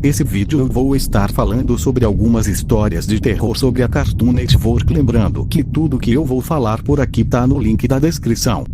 Esse vídeo eu vou estar falando sobre algumas histórias de terror sobre a Cartoon Network, lembrando que tudo que eu vou falar por aqui tá no link da descrição.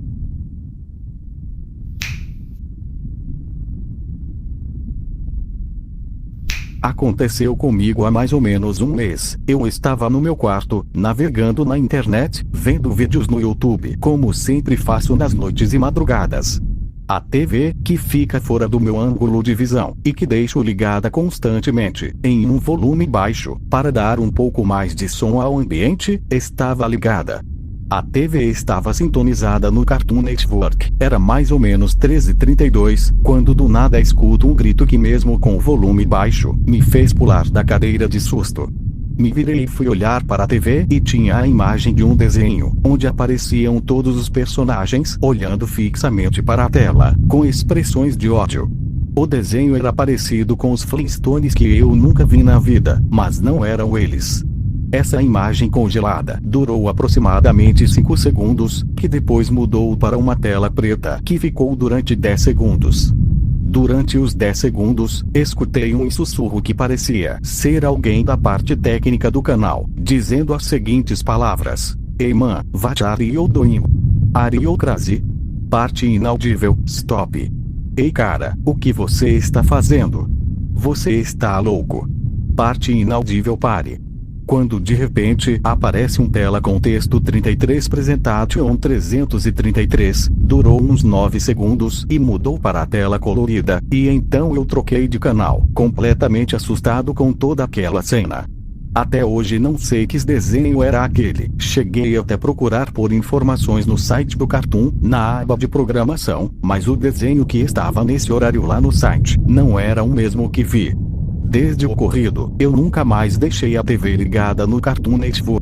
Aconteceu comigo há mais ou menos um mês. Eu estava no meu quarto, navegando na internet, vendo vídeos no YouTube, como sempre faço nas noites e madrugadas. A TV, que fica fora do meu ângulo de visão, e que deixo ligada constantemente, em um volume baixo, para dar um pouco mais de som ao ambiente, estava ligada. A TV estava sintonizada no Cartoon Network. Era mais ou menos 13h32, quando do nada escuto um grito que, mesmo com o volume baixo, me fez pular da cadeira de susto. Me virei e fui olhar para a TV e tinha a imagem de um desenho, onde apareciam todos os personagens olhando fixamente para a tela, com expressões de ódio. O desenho era parecido com os Flintstones que eu nunca vi na vida, mas não eram eles. Essa imagem congelada durou aproximadamente 5 segundos, que depois mudou para uma tela preta que ficou durante 10 segundos. Durante os 10 segundos, escutei um sussurro que parecia ser alguém da parte técnica do canal, dizendo as seguintes palavras: "Ei man, vachari yodoim. Ariokrasi. Parte inaudível, stop. Ei cara, o que você está fazendo? Você está louco. Parte inaudível, pare." Quando de repente aparece tela com texto 33 Presentation 333, durou uns 9 segundos e mudou para a tela colorida, e então eu troquei de canal, completamente assustado com toda aquela cena. Até hoje não sei que desenho era aquele. Cheguei até procurar por informações no site do Cartoon, na aba de programação, mas o desenho que estava nesse horário lá no site não era o mesmo que vi. Desde o ocorrido, eu nunca mais deixei a TV ligada no Cartoon Network.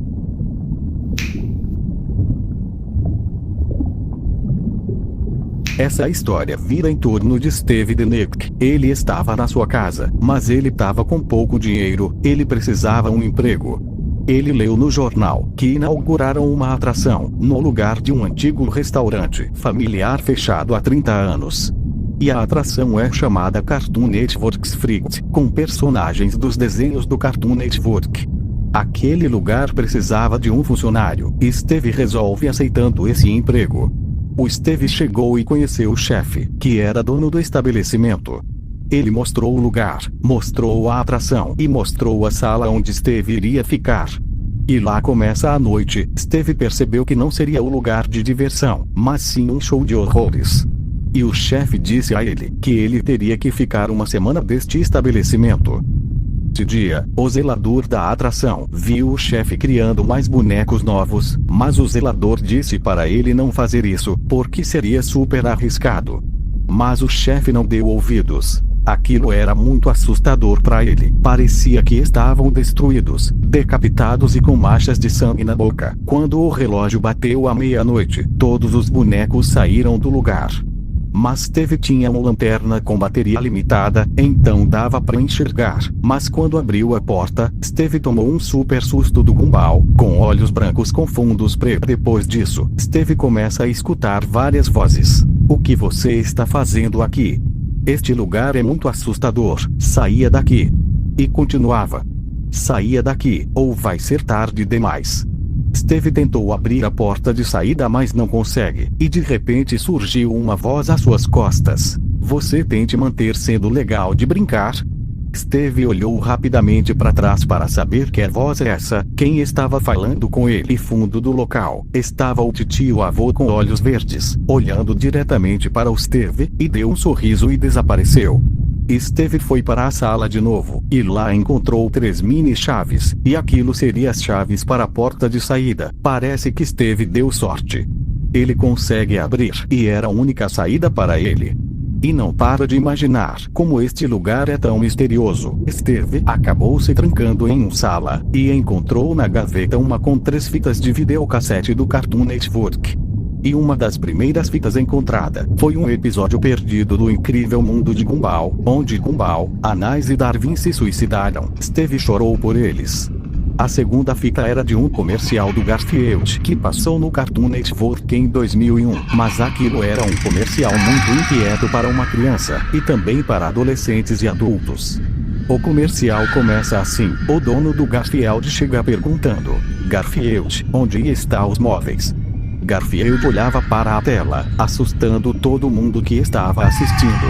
Essa história vira em torno de Steve Denick. Ele estava na sua casa, mas ele estava com pouco dinheiro, ele precisava um emprego. Ele leu no jornal que inauguraram uma atração, no lugar de um antigo restaurante familiar fechado há 30 anos. E a atração é chamada Cartoon Network Fright, com personagens dos desenhos do Cartoon Network. Aquele lugar precisava de um funcionário, e Steve resolve aceitando esse emprego. O Steve chegou e conheceu o chefe, que era dono do estabelecimento. Ele mostrou o lugar, mostrou a atração e mostrou a sala onde Steve iria ficar. E lá começa a noite. Steve percebeu que não seria o lugar de diversão, mas sim um show de horrores. E o chefe disse a ele que ele teria que ficar uma semana deste estabelecimento. Esse dia, o zelador da atração viu o chefe criando mais bonecos novos, mas o zelador disse para ele não fazer isso, porque seria super arriscado. Mas o chefe não deu ouvidos. Aquilo era muito assustador para ele. Parecia que estavam destruídos, decapitados e com manchas de sangue na boca. Quando o relógio bateu à meia-noite, todos os bonecos saíram do lugar. Mas Steve tinha uma lanterna com bateria limitada, então dava para enxergar. Mas quando abriu a porta, Steve tomou um super susto do Gumball, com olhos brancos com fundos pretos. Depois disso, Steve começa a escutar várias vozes. "O que você está fazendo aqui? Este lugar é muito assustador. Saia daqui." E continuava: "Saia daqui, ou vai ser tarde demais." Steve tentou abrir a porta de saída, mas não consegue, e de repente surgiu uma voz às suas costas: "Você tente manter sendo legal de brincar." Steve olhou rapidamente para trás para saber que voz é essa. Quem estava falando com ele? Fundo do local, estava o titio avô com olhos verdes, olhando diretamente para o Steve, e deu um sorriso e desapareceu. Steve foi para a sala de novo, e lá encontrou 3 mini chaves, e aquilo seria as chaves para a porta de saída. Parece que Steve deu sorte. Ele consegue abrir, e era a única saída para ele. E não para de imaginar como este lugar é tão misterioso. Steve acabou se trancando em uma sala, e encontrou na gaveta uma com 3 fitas de videocassete do Cartoon Network. E uma das primeiras fitas encontrada foi um episódio perdido do Incrível Mundo de Gumball, onde Gumball, Anais e Darwin se suicidaram. Steve chorou por eles. A segunda fita era de um comercial do Garfield que passou no Cartoon Network em 2001, mas aquilo era um comercial muito inquieto para uma criança, e também para adolescentes e adultos. O comercial começa assim: o dono do Garfield chega perguntando: Garfield, onde estão os móveis? Garfield olhava para a tela, assustando todo mundo que estava assistindo.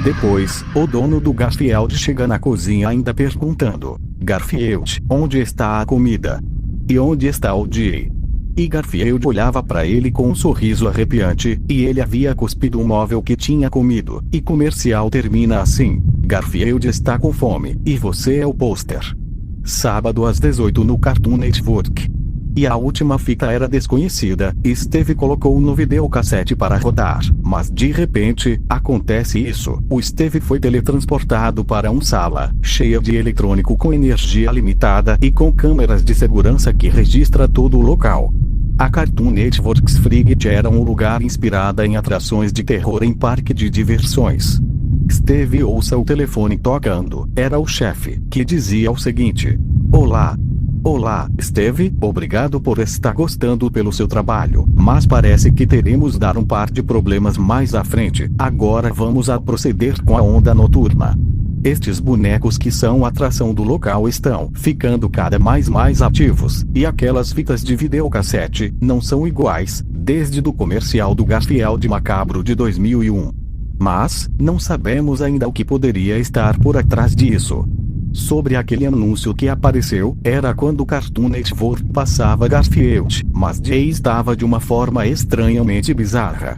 Depois, o dono do Garfield chega na cozinha ainda perguntando: Garfield, onde está a comida? E onde está o Jay? E Garfield olhava para ele com um sorriso arrepiante, e ele havia cuspido um móvel que tinha comido. E comercial termina assim: Garfield está com fome, e você é o pôster. Sábado às 18 no Cartoon Network. E a última fita era desconhecida. Steve colocou no videocassete para rodar, mas de repente, acontece isso. O Steve foi teletransportado para uma sala, cheia de eletrônico com energia limitada e com câmeras de segurança que registra todo o local. A Cartoon Network's Frigate era um lugar inspirado em atrações de terror em parque de diversões. Steve ouça o telefone tocando. Era o chefe, que dizia o seguinte: Olá. Olá, Steve, obrigado por estar gostando pelo seu trabalho, mas parece que teremos dar um par de problemas mais à frente. Agora vamos a proceder com a onda noturna. Estes bonecos que são a atração do local estão ficando cada mais ativos, e aquelas fitas de videocassete não são iguais, desde do comercial do Garfield macabro de 2001. Mas, não sabemos ainda o que poderia estar por atrás disso. Sobre aquele anúncio que apareceu, era quando o Cartoon Network passava Garfield, mas Jay estava de uma forma estranhamente bizarra.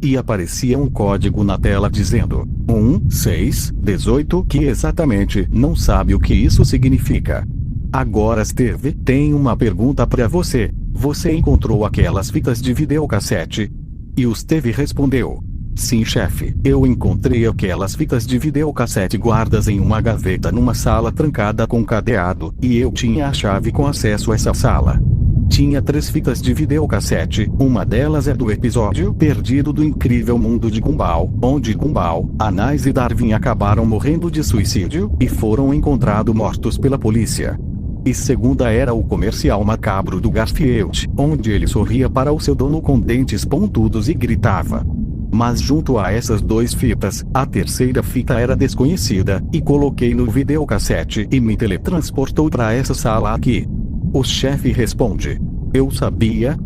E aparecia um código na tela dizendo 1618, que exatamente não sabe o que isso significa. Agora Steve, tem uma pergunta para você. Você encontrou aquelas fitas de videocassete? E o Steve respondeu: Sim, chefe, eu encontrei aquelas fitas de videocassete guardadas em uma gaveta numa sala trancada com cadeado, e eu tinha a chave com acesso a essa sala. Tinha 3 fitas de videocassete, uma delas é do episódio Perdido do Incrível Mundo de Gumball, onde Gumball, Anais e Darwin acabaram morrendo de suicídio, e foram encontrados mortos pela polícia. E segunda era o comercial macabro do Garfield, onde ele sorria para o seu dono com dentes pontudos e gritava. Mas junto a essas 2 fitas, a terceira fita era desconhecida, e coloquei no videocassete e me teletransportou para essa sala aqui. O chefe responde: Eu sabia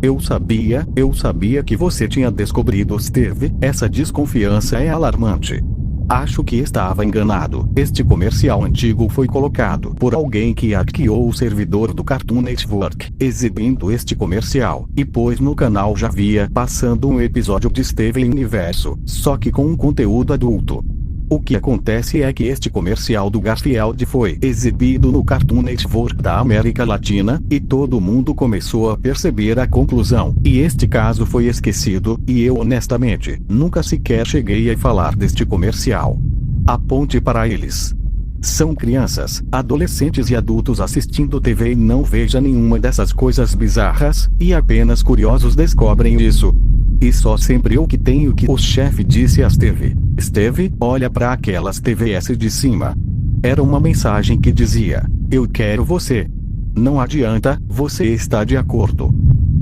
que você tinha descobrido, Steve. Essa desconfiança é alarmante. Acho que estava enganado. Este comercial antigo foi colocado por alguém que hackeou o servidor do Cartoon Network, exibindo este comercial, e pôs no canal já via passando um episódio de Steven Universo, só que com um conteúdo adulto. O que acontece é que este comercial do Garfield foi exibido no Cartoon Network da América Latina, e todo mundo começou a perceber a conclusão, e este caso foi esquecido, e eu honestamente, nunca sequer cheguei a falar deste comercial. Aponte para eles. São crianças, adolescentes e adultos assistindo TV e não veja nenhuma dessas coisas bizarras, e apenas curiosos descobrem isso. E só sempre eu que tenho que... O chefe disse a Steve: Steve, olha para aquelas TVs de cima. Era uma mensagem que dizia: Eu quero você. Não adianta, você está de acordo.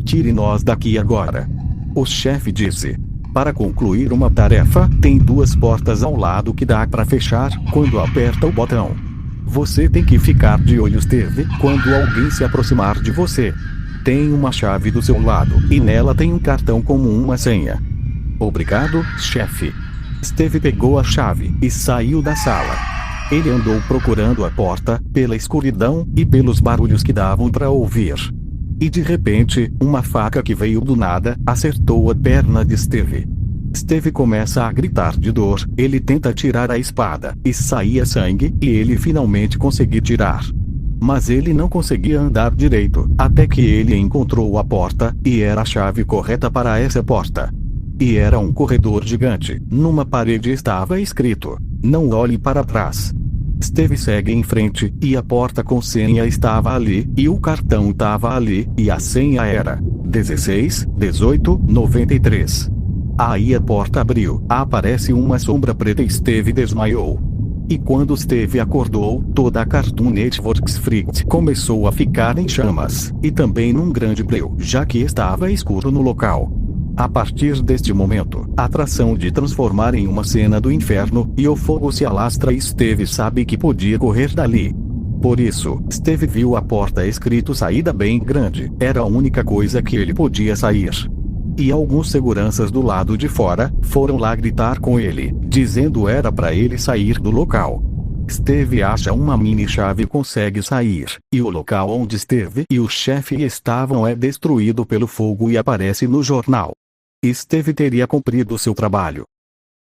Tire nós daqui agora. O chefe disse: Para concluir uma tarefa, tem 2 portas ao lado que dá para fechar quando aperta o botão. Você tem que ficar de olho, Steve, quando alguém se aproximar de você. Tem uma chave do seu lado, e nela tem um cartão como uma senha. Obrigado, chefe. Steve pegou a chave e saiu da sala. Ele andou procurando a porta, pela escuridão, e pelos barulhos que davam para ouvir. E de repente, uma faca que veio do nada, acertou a perna de Steve. Steve começa a gritar de dor, ele tenta tirar a espada, e saía sangue, e ele finalmente conseguiu tirar. Mas ele não conseguia andar direito, até que ele encontrou a porta, e era a chave correta para essa porta. E era um corredor gigante. Numa parede estava escrito: Não olhe para trás. Steve segue em frente, e a porta com senha estava ali, e o cartão estava ali, e a senha era 16 18 93. Aí a porta abriu, aparece uma sombra preta e Steve desmaiou. E quando Steve acordou, toda a Cartoon Network's Frigate começou a ficar em chamas, e também num grande breu, já que estava escuro no local. A partir deste momento, a atração de transformar em uma cena do inferno, e o fogo se alastra e Steve sabe que podia correr dali. Por isso, Steve viu a porta escrito saída bem grande, era a única coisa que ele podia sair. E alguns seguranças do lado de fora, foram lá gritar com ele, dizendo era para ele sair do local. Steve acha uma mini chave e consegue sair, e o local onde Steve e o chefe estavam é destruído pelo fogo e aparece no jornal. Steve teria cumprido seu trabalho.